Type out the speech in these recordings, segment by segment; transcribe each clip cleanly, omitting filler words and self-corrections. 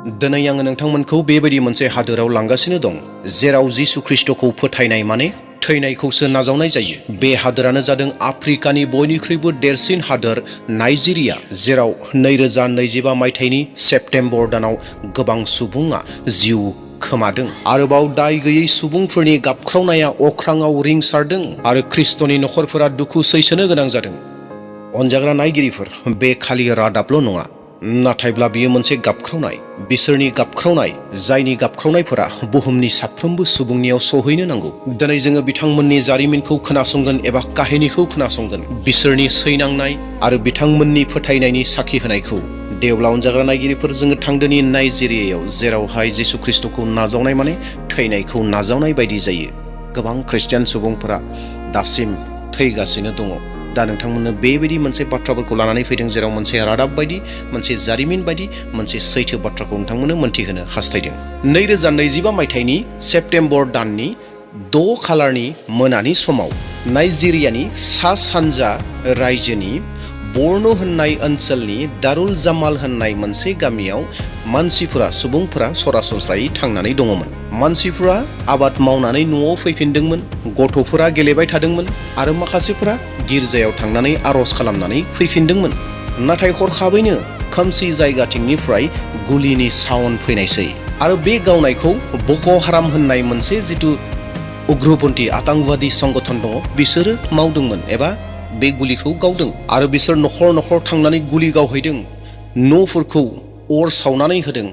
दिनै आङो नोंथांमोनखौ बेबायदि मोनसे हादोराव लांगासिनो दं जेराव जिसु ख्रिस्टखौ फोथायनाय माने थैनायखौसो नाजावनाय जायो। बे हादोरानो जादों आफ्रिकानि बयनिख्रुइबो देरसिन हादोर नाइजेरिया, जेराव 2025 मायथाइनि सेप्तेम्बर दानाव गोबां सुबुङा जिउ खोमादों। आरोबाव दाय गैयै सुबुंफोरनि गाबख्रावनाया अख्राङाव रिंसारदों आरो ख्रिस्टनि नखरफोरा दुखु सैसोनो गोनां जादों। अनजाग्रा नायगिरिफोर, बे खालि रादाबल' नङा, नाथायब्ला बियो मोनसे गाबख्रावनाय। बिसोरनि गाबख्रावनाय, जायनि गाबख्रावनायफोरा बुहुमनि साफ्रोमबो सुबुंनियाव सौहैनो नांगौ। दिनै जोङो बिथांमोननि जारिमिनखौ खोनासंगोन एबा काहिनिखौ खोनासंगोन, बिसोरनि सैनांनाय आरो बिथांमोननि फोथायनायनि साखि होनायखौ। देवब्ला अनजाग्रा नायगिरिफोर, जोङो थांदोनि नाइजेरियायाव, जेरावहाय जिसु ख्रिस्टखौ नाजावनाय माने थैनायखौ नाजावनाय बायदि जायो। गोबां ख्रिस्टियान सुबुंफोरा दासिम थैगासिनो दङ। दा नोंथांमोननो बेबायदि मोनसे बाथ्राफोरखौ लानानै फैदों, जेराव मोनसे रादाब बायदि, मोनसे जारिमिन बायदि, मोनसे सैथो बाथ्राखौ नोंथांमोननो मोनथिहोनो हास्थायदों। 2025 मायथाइनि सेप्तेम्बर दाननि 6 खालारनि मोनानि समाव नाइजेरियानि सा-सानजा रायजोनि बर्नो होननाय ओनसोलनि दारुल जामाल होननाय मोनसे गामियाव सुबुंफोरा सरासनस्रायै थांनानै दङमोन। मानसिफोरा आबाद मावनानै न'आव फैफिनदोंमोन, गथ'फोरा गेलेबाय थादोंमोन आरो माखासेफोरा गिर्जायाव थांनानै आर'ज खालामनानै फैफिनदोंमोन। नाथाय हरखाबैनो खोमसि जायगाथिंनिफ्राय गुलिनि साउन्ड फैनायसै आरो बे गावनायखौ बक' हाराम होननाय मोनसे जिथु उग्रपन्थी आतंकवादी संगठन दङ, बिसोरो मावदोंमोन एबा बे गुलिखौ गावदों। आरो बिसोर न'खर न'खर थांनानै गुलि गावहैदों, न'फोरखौ अर सावनानै होदों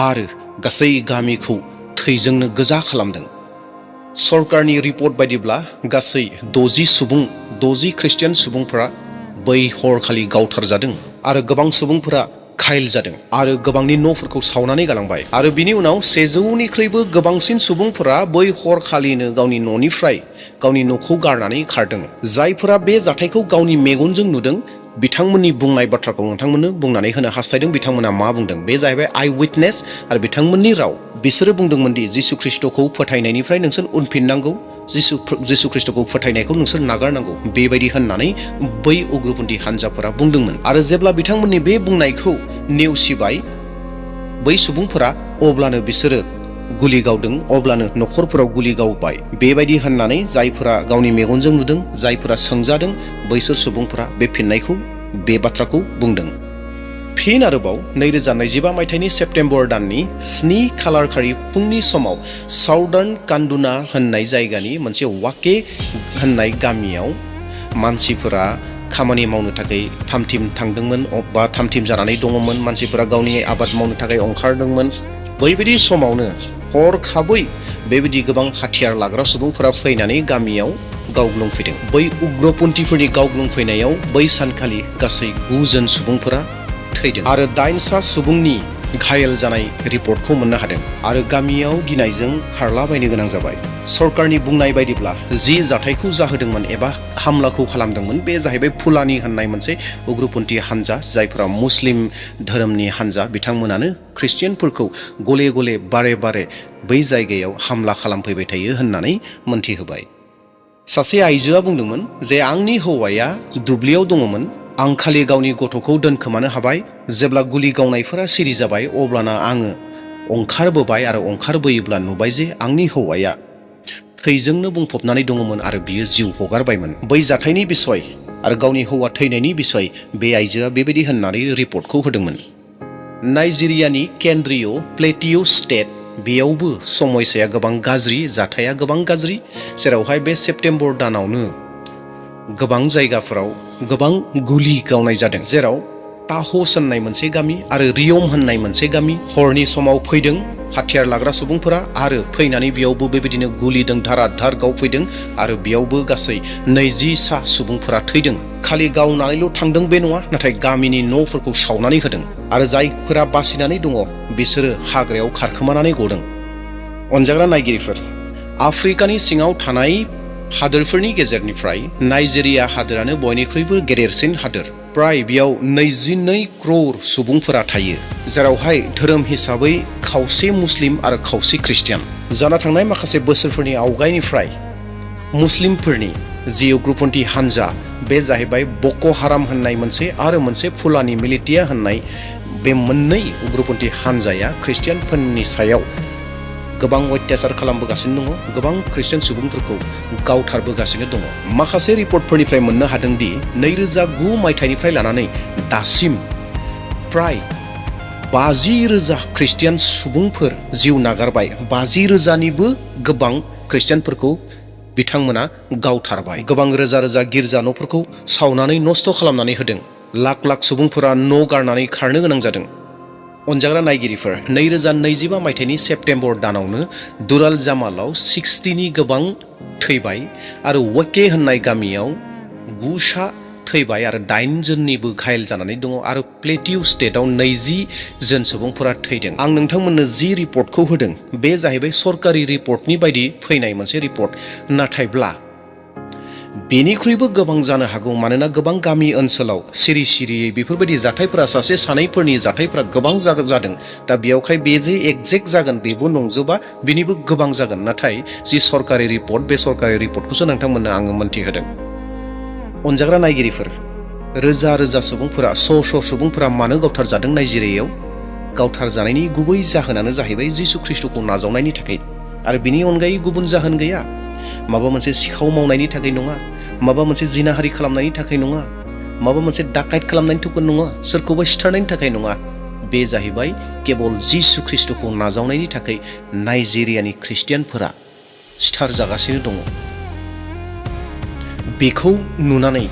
आरो गासै गामिखौ थैजोंनो गोजा खालामदों। सरकारनि रिपर्ट बायदिब्ला गासै 60 ख्रिस्टियान सुबुंफोरा बै हरखालि गावथारजादों आरो गोबां सुबुंफोरा घायल जादों आरो गोबांनि न'फोरखौ सावनानै गालांबाय। आरो बिनि उनाव 100निख्रुइबो गोबांसिन सुबुंफोरा बै हरखालिनो गावनि न'निफ्राय गावनि न'खौ गारनानै खारदों। जायफोरा बे जाथायखौ गावनि मेगनजों नुदों, बिथांमोननि बुंनाय बाथ्राखौ नोंथांमोननो बुंनानै होनो हास्थायदों। बिथांमोना मा बुंदों, बे जाहैबाय आइ उइटनेस आरो बिथांमोननि राव। बिसोरो बुंदोंमोन दि जिसु ख्रिस्टखौ फोथायनायनिफ्राय नोंसोर उनफिननांगौ, जिसु ख्रिस्टखौ फोथायनायखौ नोंसोर नागारनांगौ, बेबायदि होननानै बै उग्रपन्थी हानजाफोरा बुंदोंमोन। आरो जेब्ला बिथांमोननि बे बुंनायखौ नेवसिबाय बै सुबुंफोरा, अब्लानो बिसोरो गुलि गावदों, अब्लानो न'खरफोराव गुलि गावबाय। बेबायदि होननानै जायफोरा गावनि मेगनजों नुदों, जायफोरा सोंजादों, बैसोर सुबुंफोरा बे फिननायखौ, बे बाथ्राखौ बुंदों। फिन आरोबाव 2025 मायथाइनि सेप्तेम्बर दाननि 7 खालारखालि फुंनि समाव साउदार्न कान्दुना होननाय जायगानि मोनसे वाके होननाय गामियाव मानसिफोरा खामानि मावनो थाखाय थामथिम थांदोंमोन बा थामथिम जानानै दङमोन। मानसिफोरा गावनि आबाद मावनो थाखाय ओंखारदोंमोन। बैबायदि समावनो हरखाबै बेबायदि गोबां हाथियार लाग्रा सुबुंफोरा फैनानै गामियाव गावग्लुंफैदों। बै उग्रपन्थीफोरनि गावग्लुंफैनायाव बै सानखालि गासै 9 जन सुबुंफोरा थैदों आरो 8 सुबुंनि घायल जानाय रिपर्टखौ मोननो हादों आरो गामियाव गिनायजों खारलाबायनो गोनां जाबाय। सरकारनि बुंनाय बायदिब्ला जि जाथायखौ जाहोदोंमोन एबा हामलाखौ खालामदोंमोन, बे जाहैबाय फुलानि होननाय मोनसे उग्रपन्थी हानजा, जायफोरा मुस्लिम धोरोमनि हानजा। बिथांमोनानो ख्रिस्टियानफोरखौ गले गले बारे बारे बै जायगायाव हामला खालामफैबाय थायो होननानै मोनथिहोबाय। सासे आइजोआ बुंदोंमोन जे आंनि हौवाया दुब्लियाव दङमोन, आं खालि गावनि गथ'खौ दोनखोमानो हाबाय। जेब्ला गुलि गावनायफोरा सिरि जाबाय, अब्लाना आङो ओंखारबोबाय आरो ओंखारबोयोब्ला नुबाय जे आंनि हौवाया थैजोंनो बुंफबनानै दङमोन आरो बियो जिउ हगारबायमोन। बै जाथायनि बिसय आरो गावनि हौवा थैनायनि बिसय बे आइजोआ बेबायदि होननानै रिपर्टखौ होदोंमन। नाइजेरियानि केन्द्रीय प्लेटिय' स्टेट, बेयावबो समयसाया गोबां गाज्रि, जाथाया गोबां गाज्रि, जेरावहाय बे सेप्तेम्बर दानावनो गोबां जायगाफोराव गोबां गुलि गावनाय जादों। जेराव ताहस होननाय मोनसे गामि आरो रियम होननाय मोनसे गामि हरनि समाव फैदों हाथियार लाग्रा सुबुंफोरा आरो फैनानै बेयावबो बेबायदिनो गुलिदों, धाराधार गावफैदों आरो बेयावबो गासै 20 सुबुंफोरा थैदों। खालि गावनानैल' थांदों बे नङा, नाथाय गामिनि न'फोरखौ सावनानै होदों आरो जायफोरा बासिनानै दङ बिसोरो हाग्रायाव खारखोमानानै गदों। अनजाग्रा नायगिरिफोर, आफ्रिकानि सिङाव थानाय हादोरफोरनि गेजेरनिफ्राय नाइजेरिया हादोरानो बयनिख्रुइबो गेदेरसिन हादोर। प्राय बेयाव 22 क्र'र सुबुंफोरा थायो, जेरावहाय धोरोम हिसाबै खावसे मुस्लिम आरो खावसे ख्रिस्टियान। जाना थांनाय माखासे बोसोरफोरनि आवगायनिफ्राय मुस्लिमफोरनि जि उग्रपन्थी हानजा, बे जाहैबाय बक' हाराम होननाय मोनसे आरो मोनसे फुलानि मिलिटिया होननाय बे मोननै उग्रपन्थी हानजाया ख्रिस्टियानफोरनि सायाव गोबां अत्याचार खालामबोगासिनो दङ, गोबां ख्रिस्टियान सुबुंफोरखौ गावथारबोगासिनो दङ। माखासे रिपर्टफोरनिफ्राय मोननो हादों दि 2009 मायथाइनिफ्राय लानानै दासिम प्राय 50,000 ख्रिस्टियान सुबुंफोर जिउ नागारबाय। 50,000निबो गोबां ख्रिस्टियानफोरखौ बिथांमोना गावथारबाय। गोबां रोजा रोजा गिर्जा न'फोरखौ सावनानै नस्थ' खालामनानै होदों। लाख लाख सुबुंफोरा न' गारनानै खारनो गोनां जादों। अनजाग्रा नायगिरिफोर, 2025 मायथाइनि सेप्तेम्बर दानावनो दुराल जामालाव 60नि गोबां थैबाय आरो वेके होननाय गामियाव 9 थैबाय आरो 8 जननिबो घायल जानानै दङ आरो प्लेटिउ स्टेटआव 20 जन सुबुंफोरा थैदों। आं नोंथांमोननो जि रिपर्टखौ होदों बे जाहैबाय सरकारि रिपर्टनि बायदि फैनाय मोनसे रिपर्ट, नाथायब्ला बेनिख्रुइबो गोबां जानो हागौ। मानोना गोबां गामि ओनसोलाव सिरि सिरियै बेफोरबायदि जाथायफोरा सासे सानैफोरनि जाथायफोरा गोबां जादों। दा बेयावहाय बे जे एक्जेक्ट जागोन बेबो नंजोबा, बेनिबो गोबां जागोन। नाथाय जि सरकारि रिपर्ट, बे सरकारि रिपर्टखौसो नोंथांमोननो आङो मोनथिहोदों। अनजाग्रा नायगिरिफोर, रोजा रोजा सुबुंफोरा श' सुबुंफोरा मानो गावथारजादों नाइजेरियायाव? गावथारजानायनि गुबै जाहोनानो जाहैबाय जिसु ख्रिस्ट'खौ नाजावनायनि थाखाय आरो बिनि अनगायै गुबुन जाहोन गैया। माबा मोनसे सिखाव मावनायनि थाखाय नङा, माबा मोनसे जिनाहारि खालामनायनि थाखाय नङा, माबा मोनसे डाकायत खालामनायनि थाखाय नङा, सोरखौबा सिथारनायनि थाखाय नङा। बे जाहैबाय केबल जिसु ख्रिस्ट'खौ नाजावनायनि थाखाय नाइजेरियानि ख्रिस्टियानफोरा सिथारजागासिनो दङ। बेखौ नुनानै,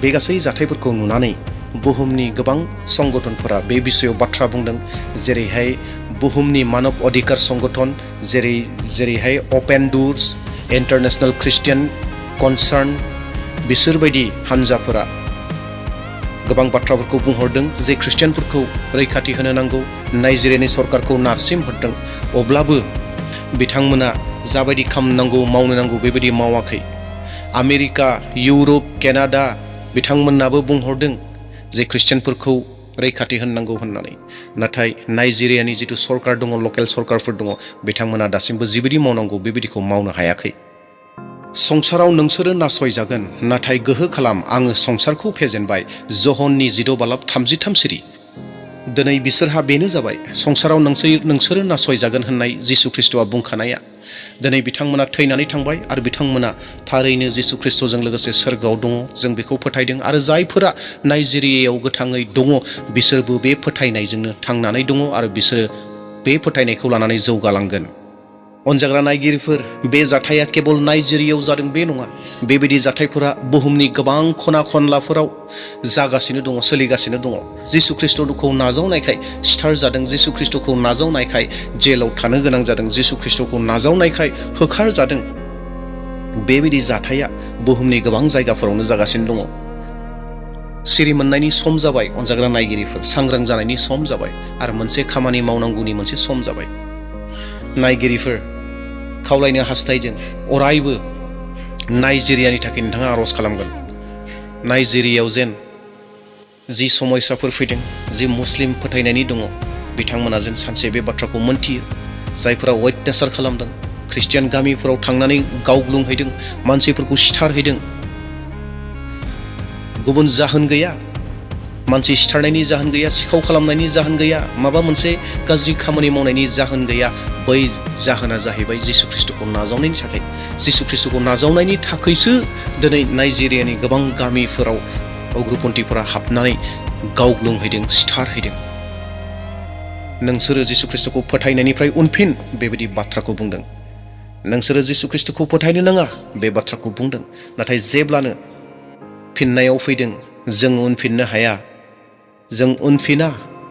बे गासै जाथायफोरखौ नुनानै बुहुमनि गोबां संगठनफोरा बे बिषयाव बाथ्रा बुंदों। जेरैहाय बुहुमनि मानब अधिकार संगठन, जेरैहाय अपेन डोर्स, इन्टारनेशनेल ख्रिस्टियान कनसार्न, बिसोरबायदि हानजाफोरा गोबां बाथ्राफोरखौ बुंहरदों जे ख्रिस्टियानफोरखौ रैखाथि होनो नांगौ। नाइजेरियानि सरकारखौ नारसिमहरदों, अब्लाबो बिथांमोना जाबायदि खालामनांगौ मावनो नांगौ बेबायदि मावाखै। आमेरिका, इउरप, केनाडा बिथांमोनाबो बुंहरदों जे ख्रिस्टियानफोरखौ रैखाथि होनांगौ होननानै। नाथाय नाइजेरियानि जिथु सरकार दङ, लकेल सरकारफोर दङ, बिथांमोना दासिमबो जिबायदि मावनांगौ बेबायदिखौ मावनो हायाखै। संसाराव नोंसोरो नासयजागोन, नाथाय गोहो खालाम, आङो संसारखौ फेजेनबाय। जहननि 10:33 सिरि। दिनै बिसोरहा बेनो जाबाय, संसाराव नोंसोरो नासयजागोन होननाय जिसु ख्रिस्ट'आ बुंखानाया। दिनै बिथांमोना थैनानै थांबाय आरो बिथांमोना थारैनो जिसु ख्रिस्ट'जों लोगोसे सोरगोआव दङ, जों बेखौ फोथायदों। आरो जायफोरा नाइजेरियायाव गोथाङै दङ बिसोरबो बे फोथायनायजोंनो थांनानै दङ आरो बिसोरो बे फोथायनायखौ लानानै जौगालांगोन। अनजाग्रा नायगिरिफोर, बे जाथाया केबल नाइजेरियायाव जादों बे नङा। बेबायदि जाथायफोरा बुहुमनि गोबां खना खनलाफोराव जागासिनो दङ, सोलिगासिनो दङ। जिसु ख्रिस्ट'खौ नाजावनायखाय सिथारजादों, जिसु ख्रिस्ट'खौ नाजावनायखाय जेलाव थानो गोनां जादों, जिसु ख्रिस्ट'खौ नाजावनायखाय होखारजादों। बेबायदि जाथाया बुहुमनि गोबां जायगाफोरावनो जागासिनो दङ। सिरि मोननायनि सम जाबाय अनजाग्रा नायगिरिफोर, सांग्रां जानायनि सम जाबाय आरो मोनसे खामानि मावनांगौनि मोनसे सम जाबाय। नायगिरिफोर, खावलायनो हास्थायदों, अरायबो नाइजेरियानि थाखाय नोंथाङा आर'ज खालामगोन। नाइजेरियायाव जेन जि समयसाफोर फैदों, जि मुस्लिम फोथायनायनि दङ, बिथांमोना जेन सानसे बे बाथ्राखौ मोनथियो। जायफोरा अत्याचार खालामदों, ख्रिस्टियान गामिफोराव थांनानै गावग्लुंहैदों, मानसिफोरखौ सिथारहैदों, गुबुन जाहोन गैया। मानसि सिथारनायनि जाहोन गैया, सिखाव खालामनायनि जाहोन गैया, माबा मोनसे गाज्रि खामानि मावनायनि जाहोन गैया। बै जाहोना जाहैबाय जिसु ख्रिस्ट'खौ नाजावनायनि थाखाय। जिसु ख्रिस्ट'खौ नाजावनायनि थाखायसो दिनै नाइजेरियानि गोबां गामिफोराव उग्रपन्थीफोरा हाबनानै गावग्लुंहैदों, सिथारहैदों। नोंसोरो जिसु ख्रिस्ट'खौ फोथायनायनिफ्राय उनफिन, बेबायदि बाथ्राखौ बुंदों। नोंसोरो जिसु ख्रिस्ट'खौ फोथायनो नाङा, बे बाथ्राखौ बुंदों। नाथाय जेब्लानो फिननायाव फैदों, जों उनफिननो हाया, जों उनफिना।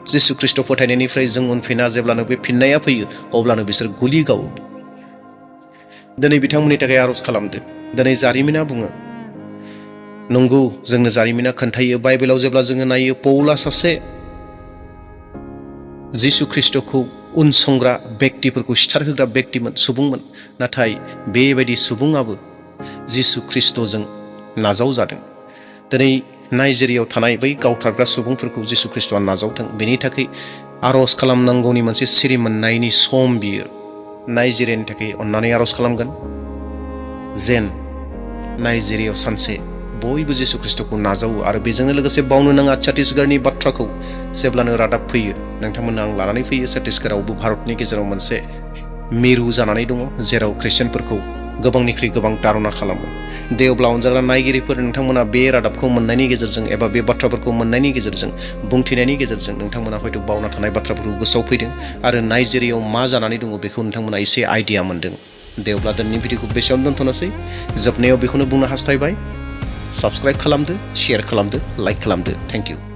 जिसु ख्रिस्ट' फोथायनायनिफ्राय जों उनफिना। जेब्लानो बे फिननाया फैयो अब्लानो बिसोर गुलि गावो। दिनै बिथांमोननि थाखाय आर'ज खालामदो। दिनै जारिमिना बुङो, नंगौ, जोंनो जारिमिना खोन्थायो। बाइबेलाव जेब्ला जोङो नायो, पौला सासे जिसु ख्रिस्ट'खौ उनसंग्रा व्यक्तिफोरखौ सिथारहोग्रा व्यक्तिमोन, सुबुंमोन। नाथाय बेबायदि सुबुङाबो जिसु ख्रिस्ट'जों नाजावजादों। दिनै नाइजेरियायाव थानाय बै गावथारग्रा सुबुंफोरखौ जिसु ख्रिस्ट'आ नाजावथों, बेनि थाखाय आर'ज खालामनांगौनि मोनसे सिरि मोननायनि सम बियो। नाइजेरियानि थाखाय अननानै आर'ज खालामगोन जेन नाइजेरियायाव सानसे बयबो जिसु ख्रिस्टखौ नाजावो आरो बेजोंनो लोगोसे बावनो नाङा छत्तीसगढ़नि बाथ्राखौ जेब्लानो रादाब फैयो नोंथांमोननो आं लानानै फैयो। छत्तीसगढ़आवबो भारतनि गेजेराव मोनसे मिरु जानानै दङ जेराव ख्रिस्टियानफोरखौ गोबांनिख्रुइ गोबां तारना खालामो। दे अब्ला अनजाग्रा नायगिरिफोर नोंथांमोना बे रादाबखौ मोननायनि गेजेरजों एबा बे बाथ्राफोरखौ मोननायनि गेजेरजों बुंथिनायनि गेजेरजों नोंथांमोना हयथ' बावना थानाय बाथ्राफोरखौ गोसोआव फैदों आरो नाइजेरियायाव मा जानानै दङ बेखौ नोंथांमोना एसे आइडिया मोनदों। दे अब्ला दिनैनि भिडिअखौ बेसेयावनो दोनथ'नोसै। जोबनायाव बेखौनो बुंनो हास्थायबाय, साबस्क्राइब खालामदो, शेयार खालामदो, लाइक खालामदो। Thank you.